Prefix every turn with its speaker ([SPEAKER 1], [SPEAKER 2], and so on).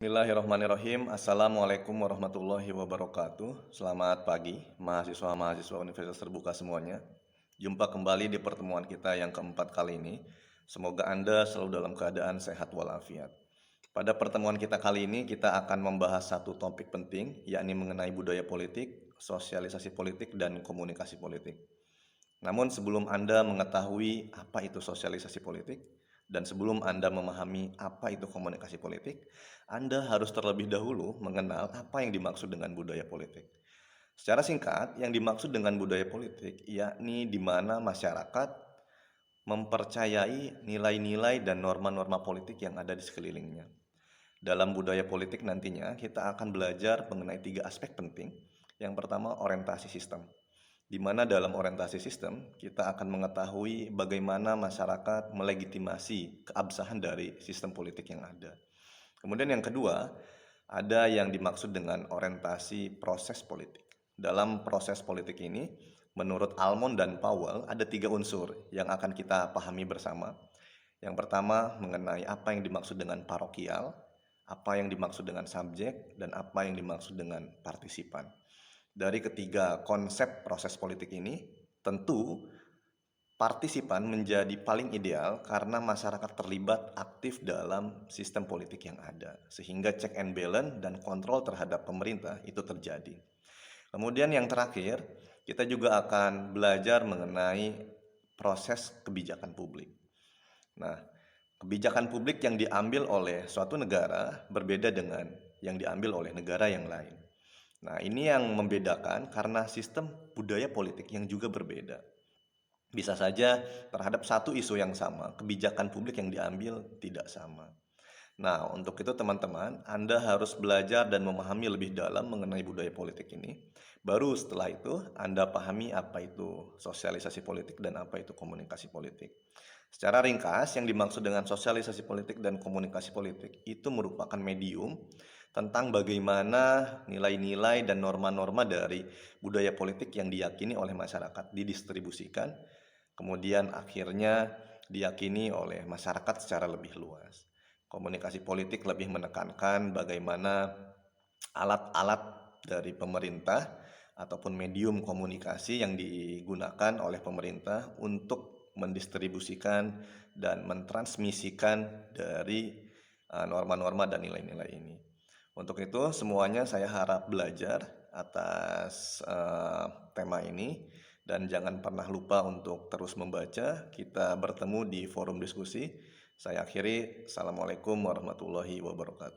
[SPEAKER 1] Bismillahirrahmanirrahim. Assalamualaikum warahmatullahi wabarakatuh. Selamat pagi, mahasiswa-mahasiswa Universitas Terbuka semuanya. Jumpa kembali di pertemuan kita yang keempat kali ini. Semoga Anda selalu dalam keadaan sehat walafiat. Pada pertemuan kita kali ini, kita akan membahas satu topik penting, yakni mengenai budaya politik, sosialisasi politik, dan komunikasi politik. Namun sebelum Anda mengetahui apa itu sosialisasi politik, dan sebelum Anda memahami apa itu komunikasi politik, Anda harus terlebih dahulu mengenal apa yang dimaksud dengan budaya politik. Secara singkat, yang dimaksud dengan budaya politik yakni di mana masyarakat mempercayai nilai-nilai dan norma-norma politik yang ada di sekelilingnya. Dalam budaya politik nantinya kita akan belajar mengenai 3 aspek penting. Yang pertama, orientasi sistem, di mana dalam orientasi sistem kita akan mengetahui bagaimana masyarakat melegitimasi keabsahan dari sistem politik yang ada. Kemudian yang kedua, ada yang dimaksud dengan orientasi proses politik. Dalam proses politik ini, menurut Almond dan Powell, ada 3 unsur yang akan kita pahami bersama. Yang pertama, mengenai apa yang dimaksud dengan parokial, apa yang dimaksud dengan subjek, dan apa yang dimaksud dengan partisipan. Dari ketiga konsep proses politik ini, tentu partisipan menjadi paling ideal karena masyarakat terlibat aktif dalam sistem politik yang ada, sehingga check and balance dan kontrol terhadap pemerintah itu terjadi. Kemudian yang terakhir, kita juga akan belajar mengenai proses kebijakan publik. Nah, kebijakan publik yang diambil oleh suatu negara berbeda dengan yang diambil oleh negara yang lain. Nah, ini yang membedakan karena sistem budaya politik yang juga berbeda. Bisa saja terhadap satu isu yang sama, kebijakan publik yang diambil tidak sama. Nah, untuk itu teman-teman, Anda harus belajar dan memahami lebih dalam mengenai budaya politik ini. Baru setelah itu, Anda pahami apa itu sosialisasi politik dan apa itu komunikasi politik. Secara ringkas, yang dimaksud dengan sosialisasi politik dan komunikasi politik itu merupakan medium tentang bagaimana nilai-nilai dan norma-norma dari budaya politik yang diyakini oleh masyarakat didistribusikan, kemudian akhirnya diyakini oleh masyarakat secara lebih luas. Komunikasi politik lebih menekankan bagaimana alat-alat dari pemerintah ataupun medium komunikasi yang digunakan oleh pemerintah untuk mendistribusikan dan mentransmisikan dari norma-norma dan nilai-nilai ini. Untuk itu semuanya saya harap belajar atas tema ini dan jangan pernah lupa untuk terus membaca. Kita bertemu di forum diskusi. Saya akhiri, Assalamualaikum warahmatullahi wabarakatuh.